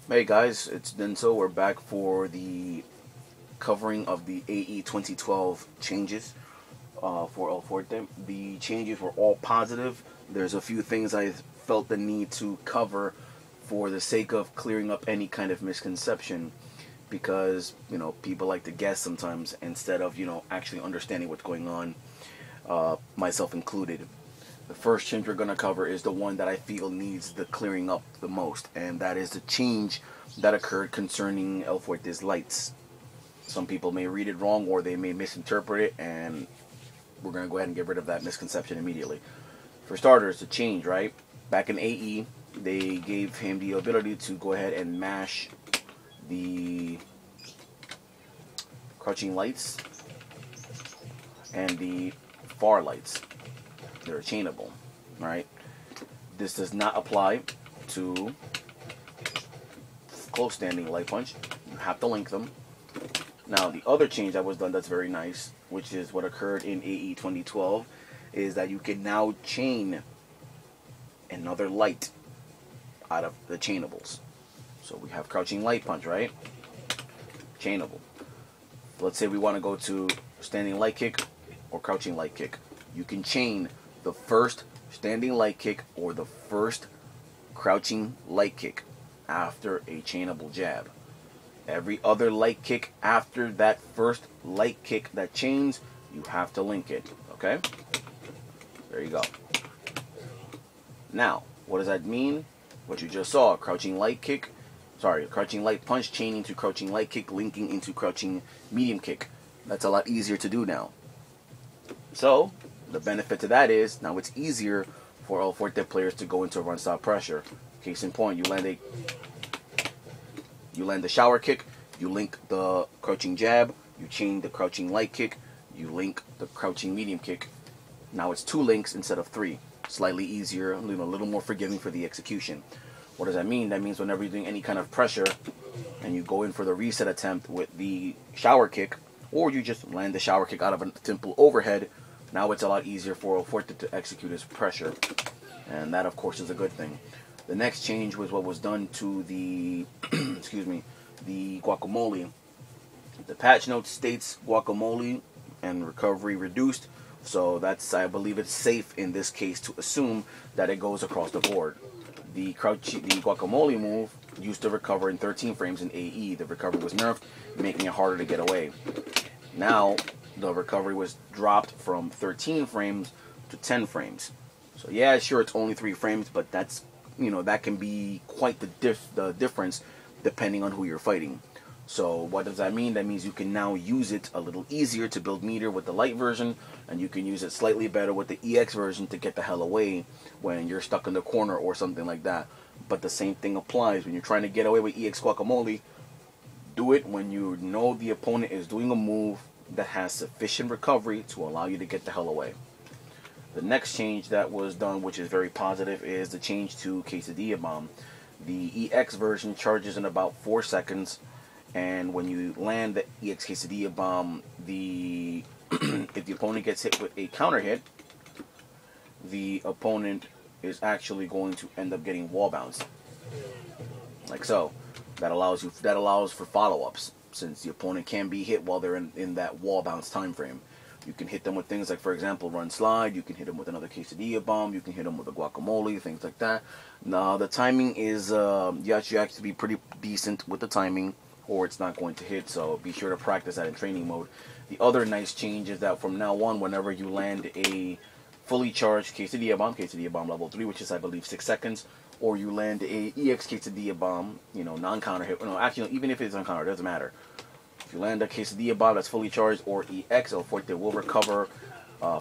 Hey guys, it's Densuo. We're back for the covering of the AE 2012 changes for El Fuerte. The changes were all positive. There's a few things I felt the need to cover for the sake of clearing up any kind of misconception because, people like to guess sometimes instead of, actually understanding what's going on, myself included. The first change we're going to cover is the one that I feel needs the clearing up the most, and that is the change that occurred concerning El Fuerte's lights. Some people may read it wrong or they may misinterpret it, and we're going to go ahead and get rid of that misconception immediately. For starters, the change, right? Back in AE, they gave him the ability to go ahead and mash the crouching lights and the far lights. They're chainable, right? This does not apply to close standing light punch. You have to link them. Now, the other change that was done that's very nice, which is what occurred in AE 2012, is that you can now chain another light out of the chainables. So we have crouching light punch, right? Chainable. Let's say we want to go to standing light kick or crouching light kick. You can chain the first standing light kick or the first crouching light kick after a chainable jab. Every other light kick after that first light kick that chains, you have to link it. Okay? There you go. Now, what does that mean? What you just saw, crouching light punch chaining to crouching light kick, linking into crouching medium kick. That's a lot easier to do now. So, the benefit to that is now it's easier for El Fuerte players to go into run stop pressure. Case in point, you land the shower kick, you link the crouching jab, you chain the crouching light kick, you link the crouching medium kick. Now it's 2 links instead of 3. Slightly easier, a little more forgiving for the execution. What does that mean? That means whenever you're doing any kind of pressure and you go in for the reset attempt with the shower kick, or you just land the shower kick out of a simple overhead, now it's a lot easier for El Fuerte to execute his pressure. And that, of course, is a good thing. The next change was what was done to the, the guacamole. The patch note states guacamole and recovery reduced. So I believe it's safe in this case to assume that it goes across the board. The guacamole move used to recover in 13 frames in AE. The recovery was nerfed, making it harder to get away. Now, the recovery was dropped from 13 frames to 10 frames. So yeah, sure, it's only 3 frames, but that's, that can be quite the difference depending on who you're fighting. So what does that mean? That means you can now use it a little easier to build meter with the light version, and you can use it slightly better with the EX version to get the hell away when you're stuck in the corner or something like that. But the same thing applies when you're trying to get away with EX guacamole. Do it when you know the opponent is doing a move that has sufficient recovery to allow you to get the hell away. The next change that was done, which is very positive, is the change to Quesadilla Bomb. The EX version charges in about 4 seconds, and when you land the EX Quesadilla Bomb, if the opponent gets hit with a counter hit, the opponent is actually going to end up getting wall bounced, like so. That allows for follow-ups, since the opponent can be hit while they're in that wall bounce time frame. You can hit them with things like, for example, run slide. You can hit them with another Quesadilla Bomb. You can hit them with a guacamole, things like that. Now, the timing is, you have to be pretty decent with the timing, or it's not going to hit, so be sure to practice that in training mode. The other nice change is that from now on, whenever you land a fully charged Quesadilla Bomb level 3, which is, I believe, 6 seconds, or you land a EX Quesadilla Bomb, non-counter hit. No, actually, even if it's on-counter, it doesn't matter. If you land a Quesadilla Bomb that's fully charged or EX, El Fuerte will recover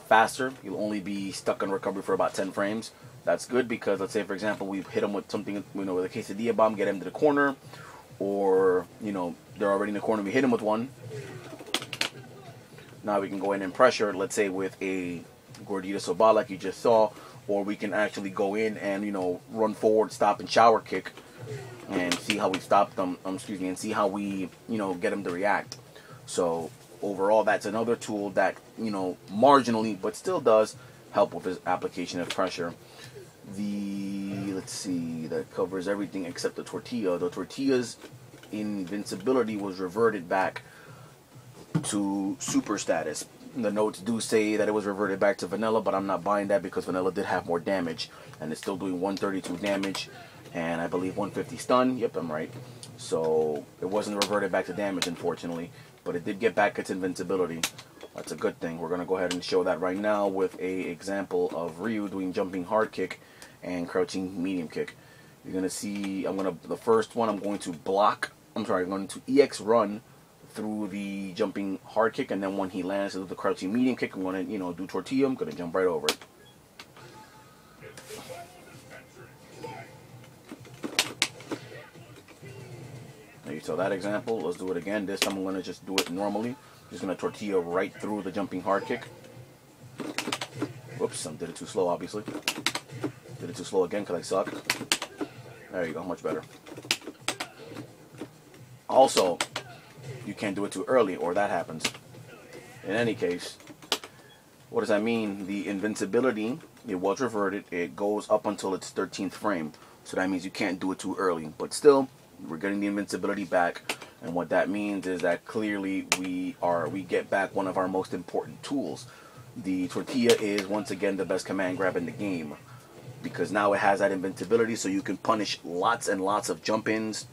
faster. You'll only be stuck on recovery for about 10 frames. That's good because, let's say, for example, we hit him with something, with a Quesadilla Bomb, get him to the corner, or, they're already in the corner, we hit him with one. Now we can go in and pressure, let's say, with a Gordita Soba like you just saw, or we can actually go in and, run forward, stop, and shower kick, and see how we stop them, and see how we, get them to react. So overall, that's another tool that, marginally, but still does help with his application of pressure. Let's let's see, that covers everything except the tortilla. The tortilla's invincibility was reverted back to super status. The notes do say that it was reverted back to vanilla, but I'm not buying that because vanilla did have more damage, and it's still doing 132 damage, and I believe 150 stun. Yep, I'm right. So it wasn't reverted back to damage, unfortunately, but it did get back its invincibility. That's a good thing. We're going to go ahead and show that right now with a example of Ryu doing jumping hard kick and crouching medium kick. You're going to see, the first one I'm going to block, I'm going to EX run through the jumping hard kick, and then when he lands to the crouching medium kick, I'm going to, do tortilla, I'm going to jump right over it. Now you saw that example. Let's do it again. This time I'm going to just do it normally. Just going to tortilla right through the jumping hard kick. Whoops, I did it too slow, obviously. Did it too slow again because I suck. There you go, much better. Also, you can't do it too early or that happens. In any case, what does that mean? The invincibility, it was reverted. It goes up until its 13th frame. So that means you can't do it too early. But still, we're getting the invincibility back. And what that means is that clearly we get back one of our most important tools. The tortilla is once again the best command grab in the game, because now it has that invincibility, so you can punish lots and lots of jump-ins.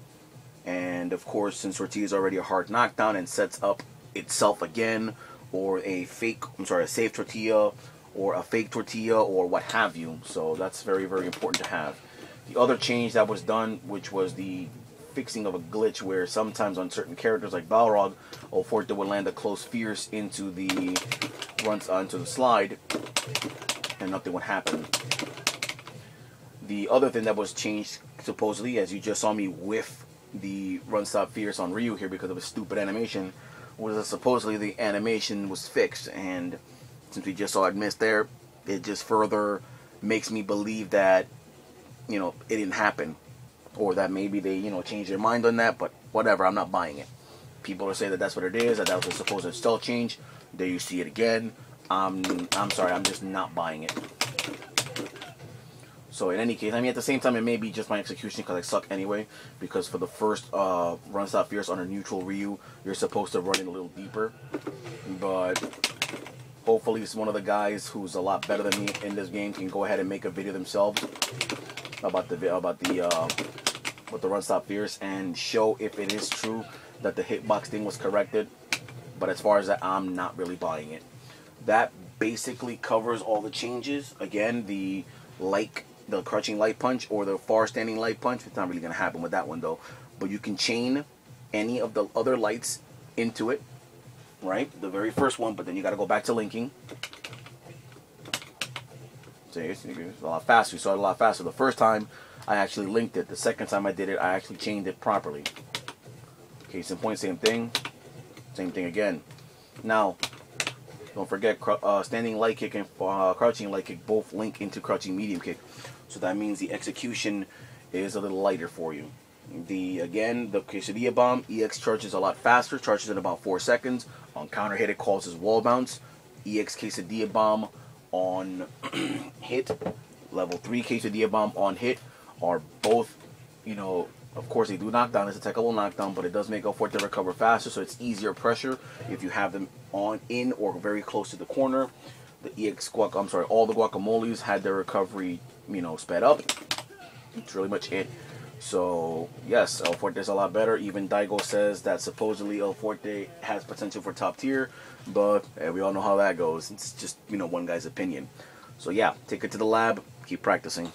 And of course, since tortilla is already a hard knockdown and sets up itself again, or a safe tortilla, or a fake tortilla, or what have you. So that's very, very important to have. The other change that was done, which was the fixing of a glitch where sometimes on certain characters like Balrog, El Fuerte would land a close fierce into the slide, and nothing would happen. The other thing that was changed, supposedly, as you just saw me whiff the run stop fierce on Ryu here because of a stupid animation, was that supposedly the animation was fixed, and since we just saw it miss there, it just further makes me believe that it didn't happen, or that maybe they changed their mind on that. But whatever, I'm not buying it. People are saying that that's what it is, that was a supposed stealth change. There you see it again. I'm sorry, I'm just not buying it. So in any case, at the same time, it may be just my execution because I suck anyway. Because for the first run stop fierce on a neutral Ryu, you're supposed to run in a little deeper. But hopefully, it's one of the guys who's a lot better than me in this game can go ahead and make a video themselves about the run stop fierce and show if it is true that the hitbox thing was corrected. But as far as that, I'm not really buying it. That basically covers all the changes. Again, the crouching light punch or the far standing light punch, it's not really going to happen with that one though, but you can chain any of the other lights into it, right? The very first one, but then you got to go back to linking. So it's a lot faster. You saw it a lot faster. The first time I actually linked it. The second time I did it, I actually chained it properly. Case in point, same thing again. Now, don't forget, standing light kick and crouching light kick both link into crouching medium kick. So that means the execution is a little lighter for you. The quesadilla bomb, EX charges a lot faster, charges in about 4 seconds. On counter hit, it causes wall bounce. EX quesadilla bomb on hit, level 3 quesadilla bomb on hit are both, of course they do knockdown. It's a technical knockdown, but it does make El Fuerte recover faster, so it's easier pressure if you have them in or very close to the corner. All the guacamoles had their recovery, sped up. That's really much it. So yes, El Fuerte is a lot better. Even Daigo says that supposedly El Fuerte has potential for top tier, but we all know how that goes. It's just one guy's opinion. So yeah, take it to the lab, keep practicing.